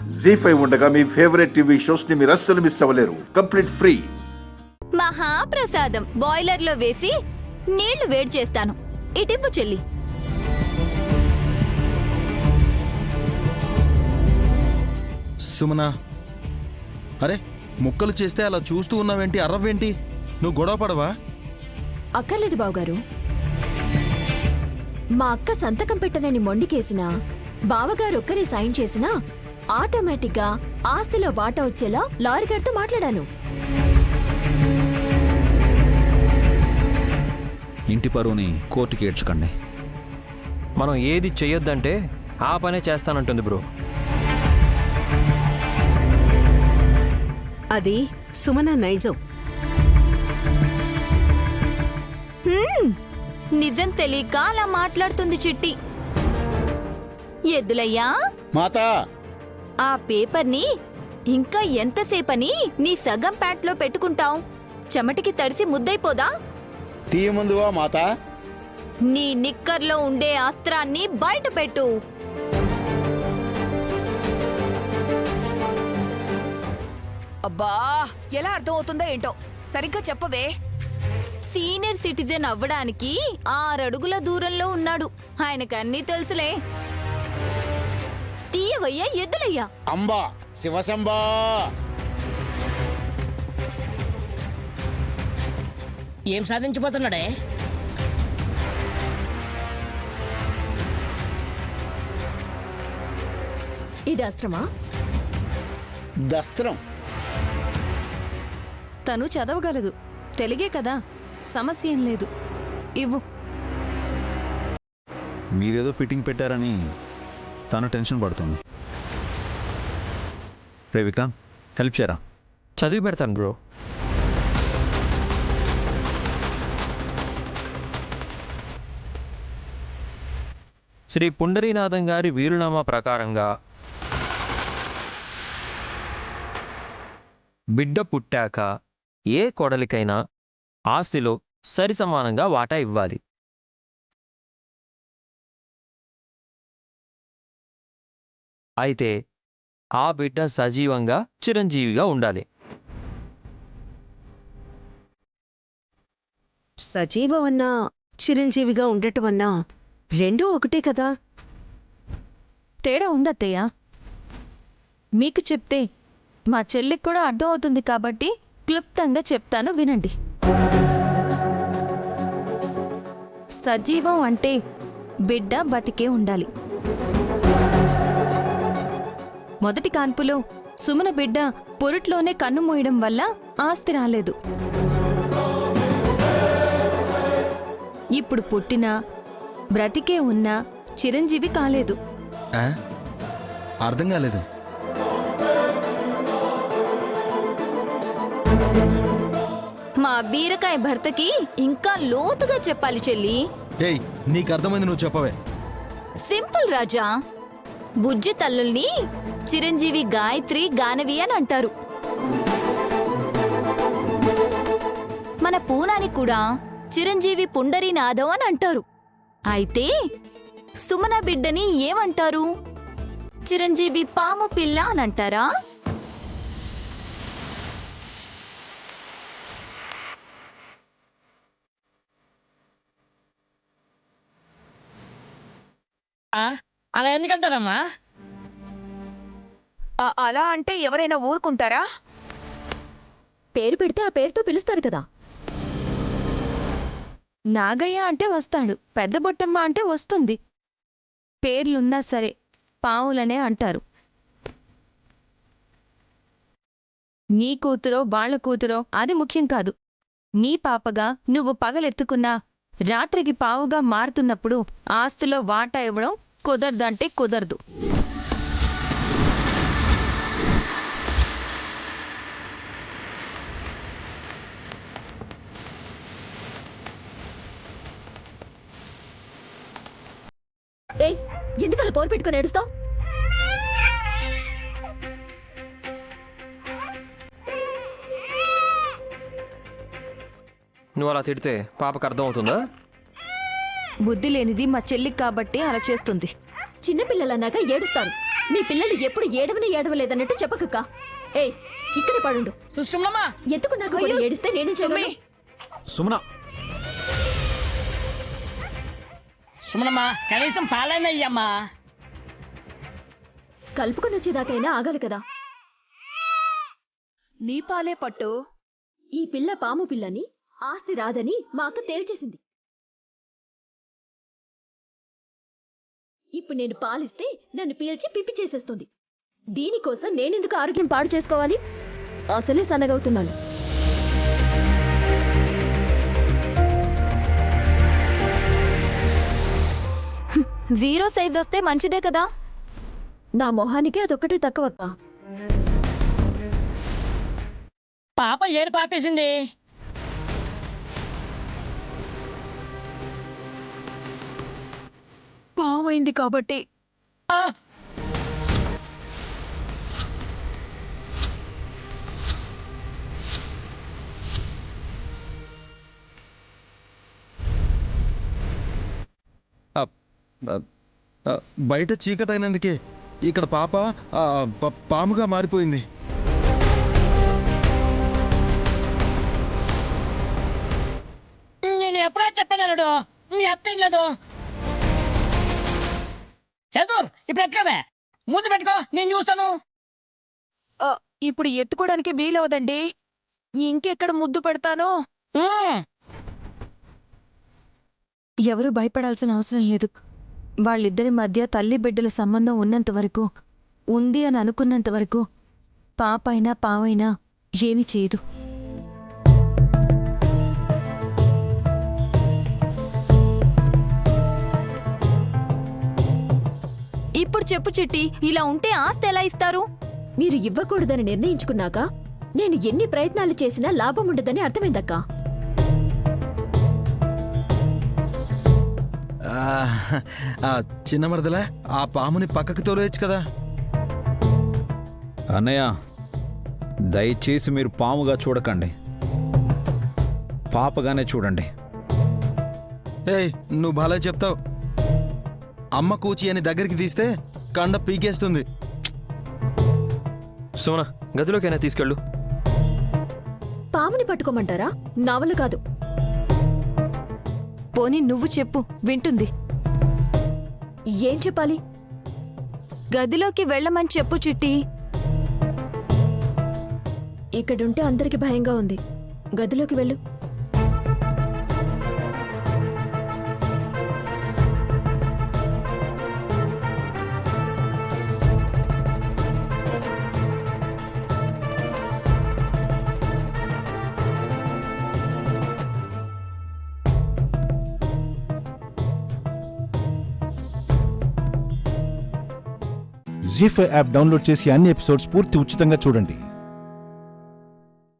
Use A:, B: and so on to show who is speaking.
A: జీ5 ఉండగా మీ favourite TV shows ని మీరు అస్సలు మిస్ అవ్వలేరు. Complete free.
B: మహాప్రసాదం బాయిలర్ లో వేసి నీళ్లు వేడి చేస్తాను. ఇటివ్వు చెల్లి.
C: సుమనా, అరే ముక్కలు చేస్తే అలా చూస్తూ ఉన్నావేంటి? అర్రవేంటి? నువ్వు గొడవ పడవా?
D: అక్కర్లేదు బావగారు. మా అక్క సంతకం పెట్టనని మొండికేసినా, బావగారు ఒక్కరే సాయం చేసినా ఆటోమేటిక్గా ఆస్తిలో వాటా వచ్చేలా లారీ గారితో మాట్లాడాను.
E: ఇంటి పరువుని కోర్టుకి ఏడ్చుకండి.
F: మనం ఏది చెయ్యొద్దంటే ఆ పనే చేస్తానంటుంది బ్రో.
G: అది సుమన నైజం.
B: నిజం తెలియక అలా మాట్లాడుతుంది చిట్టి. ఎద్దులయ్యా,
H: మాతా,
B: ఆ పేపర్ని ఇంకా ఎంతసేపని నీ సగం ప్యాంట్లో పెట్టుకుంటావు? చెమటికి తడిసి ముద్దైపోదా?
H: తీయముందువా మాతా.
B: నీ నిక్కర్లో ఉండే అస్త్రాన్ని బయట పెట్టు.
G: అబ్బా, ఎలా అర్థమవుతుందో ఏంటో సరిగ్గా చెప్పవే.
B: సీనియర్ సిటిజన్ అవ్వడానికి 6 అడుగుల దూరంలో ఉన్నాడు. ఆయనకన్నీ తెలుసులే. తీయవయ్యా ఎద్దులయ్యా.
H: అంబా శివశంబా.
I: ఏం సాధించిపోతున్నాడే?
D: ఇది అస్త్రమా?
H: దస్త్రం.
D: తను చదవగలదు, తెలుగే కదా, సమస్య ఏం లేదు. ఇవ్వు.
E: మీరేదో ఫిట్టింగ్ పెట్టారని తను టెన్షన్ పడుతుంది. రే విక్రాంత్, హెల్ప్ చేయరా.
F: చదివి పెడతాను బ్రో. శ్రీ పుండరీనాథం గారి వీరునామా ప్రకారంగా బిడ్డ పుట్టాక ఏ కొడలికైనా ఆస్తిలో సరిసమానంగా వాటా ఇవ్వాలి. అయితే ఆ బిడ్డ సజీవంగా చిరంజీవిగా ఉండాలి.
G: సజీవం అన్నా చిరంజీవిగా ఉండటం అన్నా రెండూ ఒకటే కదా.
D: తేడా ఉందత్తయ్య. మీకు చెప్తే మా చెల్లికి కూడా అర్థం అవుతుంది కాబట్టి క్లుప్తంగా చెప్తాను, వినండి. సజీవం అంటే బిడ్డ బతికే ఉండాలి. మొదటి కాన్పులో సుమన బిడ్డ పొరుట్లోనే కన్ను మూయడం వల్ల ఆస్తి రాలేదు. ఇప్పుడు పుట్టినా బ్రతికే ఉన్నా చిరంజీవి కాలేదు.
C: అర్థం కాలేదు.
B: మా బీరకాయ భర్తకి ఇంకా లోతుగా చెప్పాలి చెల్లి.
C: ఏయ్, నీకు అర్థమైంది, నువ్వు చెప్పవే.
B: సింపుల్ రాజా. బుజ్జి తల్లుల్ని చిరంజీవి గాయత్రి గానవి అని అంటారు. మన పూనాని కూడా చిరంజీవి పుండరీనాథం అని అంటారు. అయితే సుమన బిడ్డని ఏమంటారు? చిరంజీవి పాము పిల్ల అని అంటారా?
I: అలా ఎందుకంటారమ్మా?
G: అలా అంటే ఎవరైనా ఊరుకుంటారా?
D: పేరు పెడితే ఆ పేరుతో పిలుస్తారు కదా. నాగయ్య అంటే వస్తాడు, పెద్ద బొట్టమ్మ అంటే వస్తుంది. పేర్లున్నా సరే పావులనే అంటారు. నీ కూతురో వాళ్ళ కూతురో అది ముఖ్యం కాదు. నీ పాపగా నువ్వు పగలెత్తుకున్నా రాత్రికి పావుగా మారుతున్నప్పుడు ఆస్తిలో వాటా ఇవ్వడం కుదరదంటే కుదరదు. ఎందుకు అలా పోరు పెట్టుకుని ఏడుస్తావు?
F: నువ్వు అలా తిడితే పాపకు అర్థమవుతుందా?
D: బుద్ధి లేనిది మా చెల్లికి కాబట్టి అలా చేస్తుంది. చిన్నపిల్లలన్నాక ఏడుస్తారు.
B: మీ పిల్లలు ఎప్పుడు ఏడవలేదన్నట్టు చెప్పకక్క. ఏయ్, ఇక్కడే పడుండు.
I: సుమనమ్మా
B: ఎత్తుకున్నాక కూడా ఏడిస్తే నేనే చేయగలను.
E: సుమన
I: సుమనమ్మా కనీసం పాలైనా ఇయ్యమ్మా.
B: కలుపుకొని వచ్చేదాకైనా ఆగాలి కదా.
G: నీ పాలే పట్టు.
B: ఈ పిల్ల పాము పిల్లని, ఆస్తి రాదని మా అక్క తేల్చేసింది. ఇప్పుడు నేను పాలిస్తే నన్ను పీల్చి పిప్పి చేసేస్తుంది. దీనికోసం నేనెందుకు ఆరోగ్యం పాడు చేసుకోవాలి? అసలే సన్నగవుతున్నాను.
D: జీరో సైజ్ వస్తే మంచిదే కదా.
B: నా మొహానికి అదొక్కటే తక్కువక్క.
I: పాప ఏడు పాపేసింది.
G: పామైంది కాబట్టి.
C: బయట చీకటైనందుకే ఇక్కడ పాప పాముగా మారిపోయింది.
I: నేను ఎప్పుడో చెప్పాను నీ అత్తలేదు. చదువు ఇప్పుడు ఎక్కవే ముందు పెట్టుకో, నేను చూస్తాను.
G: ఇప్పుడు ఎత్తుకోవడానికి వీలవదండి. ఇంకెక్కడ ముద్దు పెడతాను.
D: ఎవరూ భయపడాల్సిన అవసరం లేదు. వాళ్ళిద్దరి మధ్య తల్లి బిడ్డల సంబంధం ఉన్నంత వరకు, ఉంది అని అనుకున్నంత వరకు పాపైనా పావైనా ఏమీ చేయదు.
B: ఇప్పుడు చెప్పు చిట్టి, ఇలా ఉంటే ఆస్తి ఎలా ఇస్తారు? మీరు ఇవ్వకూడదని నిర్ణయించుకున్నాక నేను ఎన్ని ప్రయత్నాలు చేసినా లాభం ఉండదని అర్థమైందక్క.
C: చిన్న మరదలా, ఆ పాముని పక్కకు తోలేయచ్చు కదా.
E: అన్నయ్య దయచేసి మీరు పాముగా చూడకండి, పాపగానే చూడండి.
C: ఏయ్, నువ్వు బాగా చెప్తావు. అమ్మ కూచి అని దగ్గరికి తీస్తే కండ పీకేస్తుంది.
F: సుమన, గదిలోకైనా తీసుకెళ్ళు.
B: పాముని పట్టుకోమంటారా? నా వల్ల కాదు.
D: పోనీ నువ్వు చెప్పు, వింటుంది.
B: ఏం చెప్పాలి?
D: గదిలోకి వెళ్ళమని చెప్పు చిట్టి.
B: ఇక్కడుంటే అందరికి భయంగా ఉంది. గదిలోకి వెళ్ళు.
J: జీ5 యాప్ డౌన్లోడ్ చేసి అన్ని ఎపిసోడ్స్ పూర్తి ఉచితంగా చూడండి.